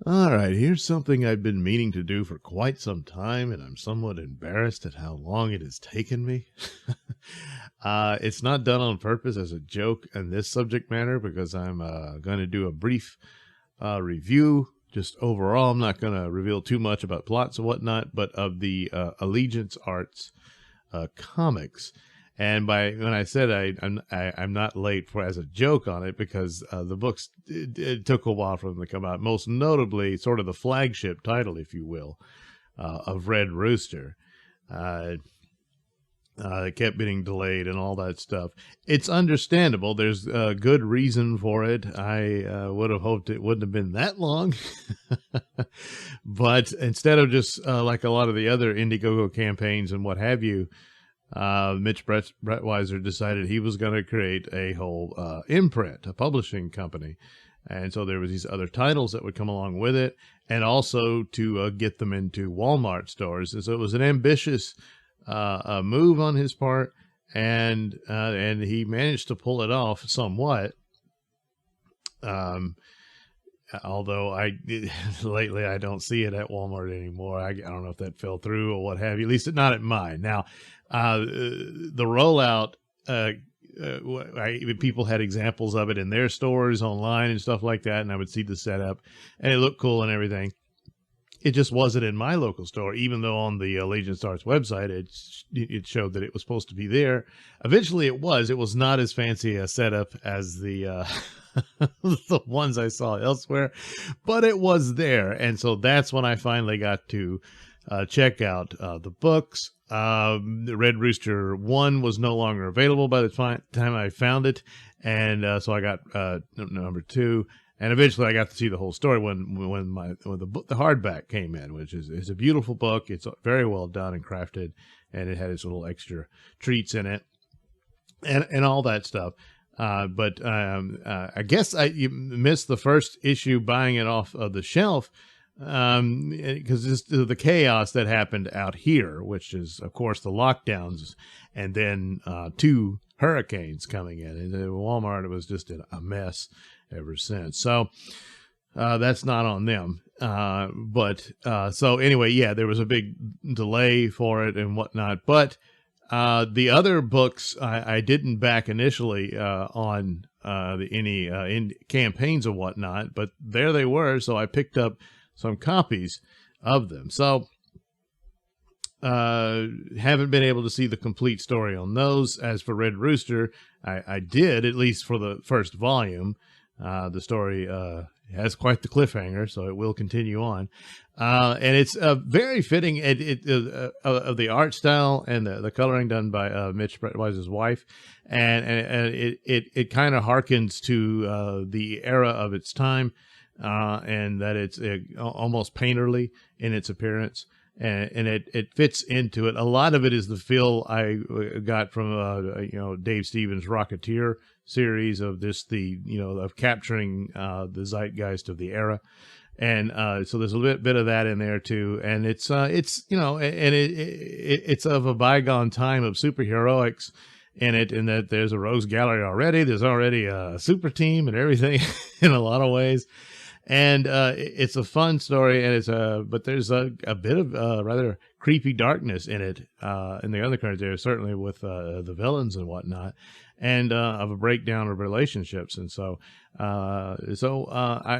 All right, here's something I've been meaning to do for quite some time, and I'm somewhat embarrassed at how long it has taken me. It's not done on purpose as a joke in this subject matter because I'm going to do a brief review. Just overall, I'm not going to reveal too much about plots and whatnot, but of the Allegiance Arts comics. And when I said I'm not late for as a joke on it because the books it took a while for them to come out. Most notably, sort of the flagship title, if you will, of Red Rooster. It kept getting delayed and all that stuff. It's understandable. There's a good reason for it. I would have hoped it wouldn't have been that long. But instead of just like a lot of the other Indiegogo campaigns and what have you, Mitch Brettweiser decided he was going to create a whole imprint, a publishing company. And so there was these other titles that would come along with it, and also to get them into Walmart stores. And so it was an ambitious move on his part, and he managed to pull it off somewhat. Although lately I don't see it at Walmart anymore. I don't know if that fell through or what have you, at least not at mine. Now, the rollout, people had examples of it in their stores online and stuff like that, and I would see the setup, and it looked cool and everything. It just wasn't in my local store, even though on the Allegiance Arts website, it showed that it was supposed to be there. Eventually it was. It was not as fancy a setup as the the ones I saw elsewhere, but it was there. And so that's when I finally got to check out the books. The Red Rooster 1 was no longer available by the time I found it. And so I got number 2. And eventually I got to see the whole story when the hardback came in, which is a beautiful book. It's very well done and crafted, and it had its little extra treats in it and all that stuff. But I guess you missed the first issue buying it off of the shelf because the chaos that happened out here, which is, of course, the lockdowns and then 2 hurricanes coming in. And at Walmart, it was just a mess ever since. So that's not on them. So anyway, yeah, there was a big delay for it and whatnot. But the other books I didn't back initially on any campaigns or whatnot, but there they were. So I picked up some copies of them. So haven't been able to see the complete story on those. As for Red Rooster, I did, at least for the first volume. The story has quite the cliffhanger, so it will continue on. And it's very fitting of the art style and the coloring done by Mitch Brettweiser's wife. And it kind of harkens to the era of its time, and that it's almost painterly in its appearance. And it fits into it. A lot of it is the feel I got from Dave Stevens' Rocketeer series of of capturing the zeitgeist of the era, and so there's a bit of that in there too. And it's of a bygone time of superheroics in it, in that there's a rogues gallery already. There's already a super team and everything in a lot of ways. And it's a fun story, and but there's a bit of rather creepy darkness in it, in the undercurrent there, certainly with the villains and whatnot, and of a breakdown of relationships. And so I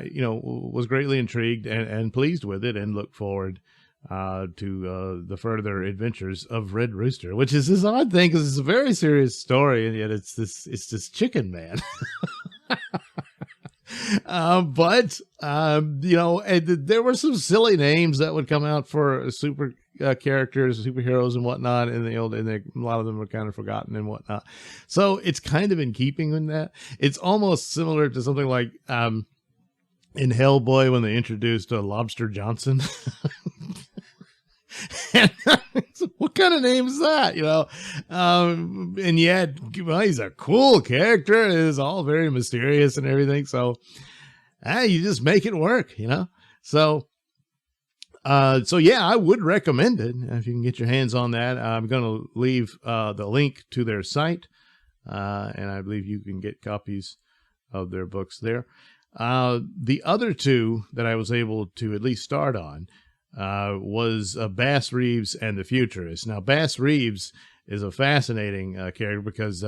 was greatly intrigued and pleased with it, and look forward to the further adventures of Red Rooster, which is this odd thing because it's a very serious story, and yet it's this chicken man. There were some silly names that would come out for super characters, superheroes and whatnot, and a lot of them were kind of forgotten and whatnot. So it's kind of in keeping with that. It's almost similar to something like in Hellboy when they introduced Lobster Johnson. What kind of name is that? And yet, he's a cool character. It is all very mysterious and everything. So, you just make it work, So, yeah, I would recommend it if you can get your hands on that. I'm going to leave the link to their site, and I believe you can get copies of their books there. The other two that I was able to at least start on was Bass Reeves and the Futurist. Now, Bass Reeves is a fascinating character because,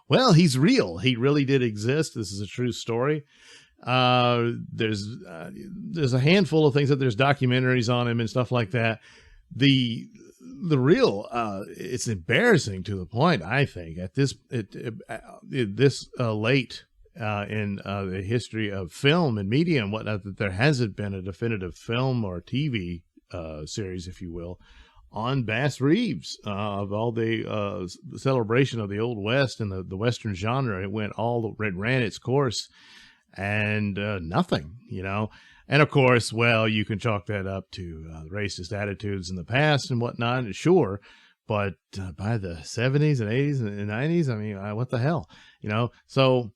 well, he's real. He really did exist. This is a true story. There's a handful of things that there's documentaries on him and stuff like that. The real it's embarrassing to the point, I think, at this late in the history of film and media and whatnot, that there hasn't been a definitive film or TV series, if you will, on Bass Reeves, of all the celebration of the Old West and the Western genre. It ran its course, and nothing, you know. And of course, well, you can chalk that up to racist attitudes in the past and whatnot, and sure, but by the 70s and 80s and 90s, I mean, what the hell, you know? So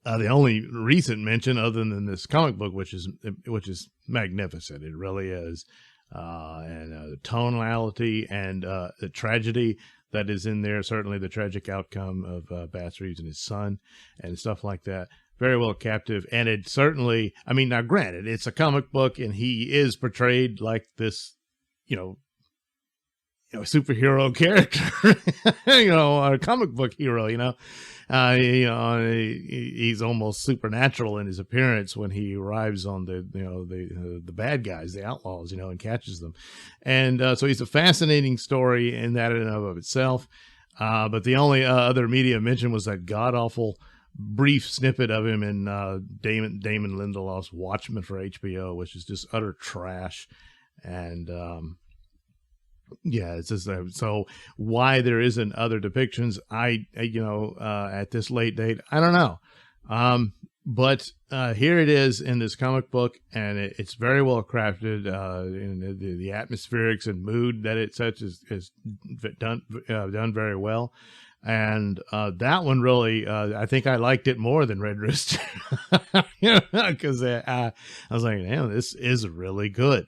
the only recent mention, other than this comic book, which is magnificent, it really is, and the tonality and the tragedy that is in there, certainly the tragic outcome of Bass Reeves and his son and stuff like that. Very well captive. And it certainly, I mean, now granted, it's a comic book and he is portrayed like this, you know, superhero character, a comic book hero, he's almost supernatural in his appearance when he arrives on the bad guys, the outlaws, and catches them. And so he's a fascinating story in that and of itself. But the only other media mention was that god-awful brief snippet of him in Damon Lindelof's Watchmen for HBO, which is just utter trash. And yeah, it's just so why there isn't other depictions, at this late date, I don't know. But here it is in this comic book, and it's very well crafted. In the atmospherics and mood that it sets is done very well. And that one really, I think I liked it more than Red Rooster, because I was like, damn, this is really good.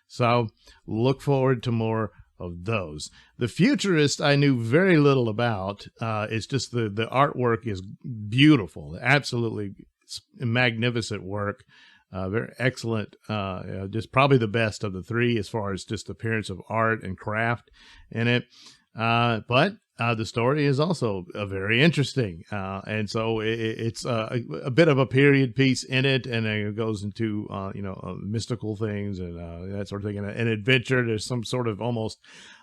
So look forward to more of those. The Futurist I knew very little about. It's just the artwork is beautiful, absolutely magnificent work, very excellent. Just probably the best of the three as far as just appearance of art and craft in it. But the story is also very interesting, and so it's a bit of a period piece in it, and it goes into mystical things and that sort of thing, and an adventure. There's some sort of almost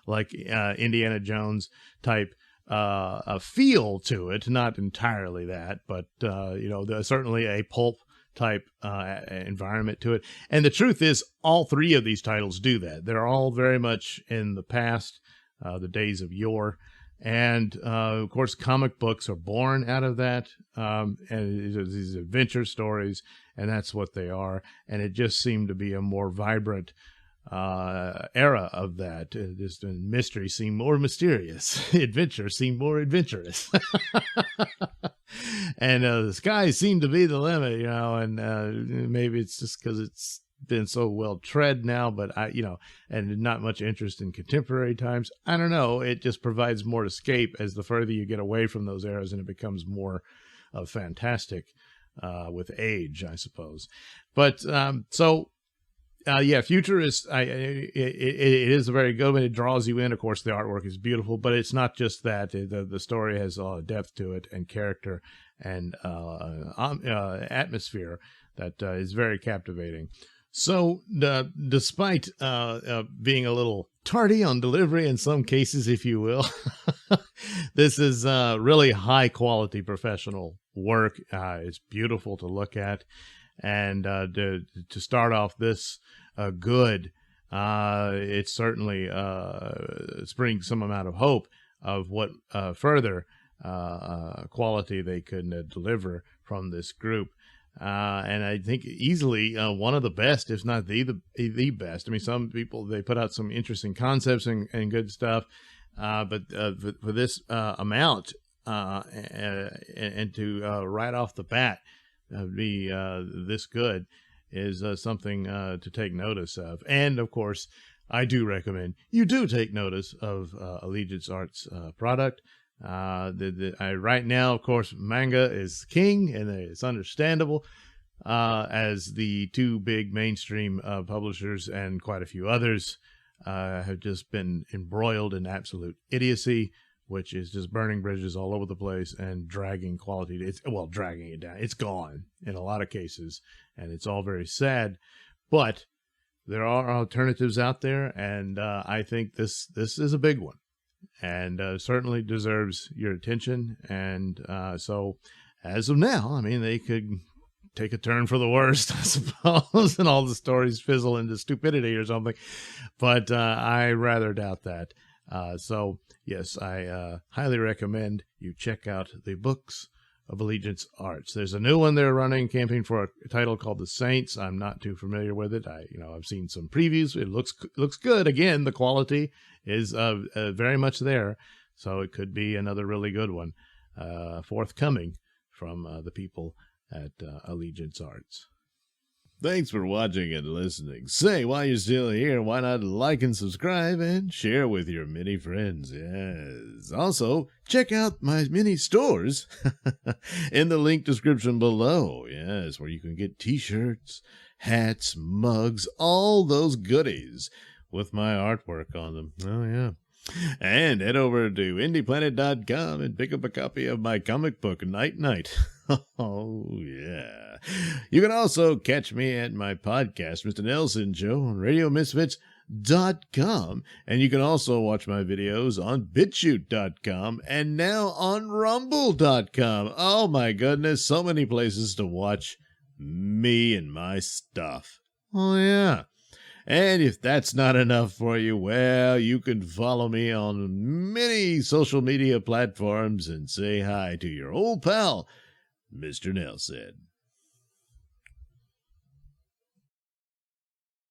like Indiana Jones type a feel to it, not entirely that, but there's certainly a pulp type environment to it. And the truth is, all three of these titles do that. They're all very much in the past, the days of yore. And, of course, comic books are born out of that, and these adventure stories, and that's what they are. And it just seemed to be a more vibrant era of that. Just mystery seemed more mysterious. Adventure seemed more adventurous. And the sky seemed to be the limit, and maybe it's just because it's been so well tread now, but and not much interest in contemporary times. I don't know. It just provides more escape as the further you get away from those eras, and it becomes more fantastic with age, I suppose. But Futurist, it is a very good one. It draws you in. Of course, the artwork is beautiful, but it's not just that. The story has a lot of depth to it, and character, and atmosphere that is very captivating. So, despite being a little tardy on delivery in some cases, if you will, this is really high quality professional work. It's beautiful to look at, and to start off this good, it certainly springs some amount of hope of what further quality they could deliver from this group. And I think easily one of the best, if not the best. I mean, some people, they put out some interesting concepts and good stuff, but for this amount and to right off the bat be this good is something to take notice of. And of course, I do recommend you do take notice of Allegiance Art's product. Right now, of course, manga is king, and it's understandable. as the two big mainstream publishers and quite a few others have just been embroiled in absolute idiocy, which is just burning bridges all over the place and dragging quality. Dragging it down. It's gone in a lot of cases, and it's all very sad. But there are alternatives out there, and I think this is a big one, and certainly deserves your attention. And so, as of now, I mean, they could take a turn for the worst, I suppose, and all the stories fizzle into stupidity or something. But I rather doubt that. So, yes, I highly recommend you check out the books of Allegiance Arts. There's a new one they're running, camping for a title called The Saints. I'm not too familiar with it. I've seen some previews. It looks good. Again, the quality is very much there, so it could be another really good one forthcoming from the people at Allegiance Arts. Thanks for watching and listening. Say, while you're still here, why not like and subscribe and share with your many friends? Yes. Also, check out my mini stores in the link description below. Yes, where you can get t-shirts, hats, mugs, all those goodies with my artwork on them. Oh, yeah. And head over to indieplanet.com and pick up a copy of my comic book, Night Night. Oh, yeah. You can also catch me at my podcast, Mr Nailsin Show, on RadioMisfits.com. And you can also watch my videos on BitChute.com and now on Rumble.com. Oh, my goodness. So many places to watch me and my stuff. Oh, yeah. And if that's not enough for you, well, you can follow me on many social media platforms and say hi to your old pal, Mr. Nailsin.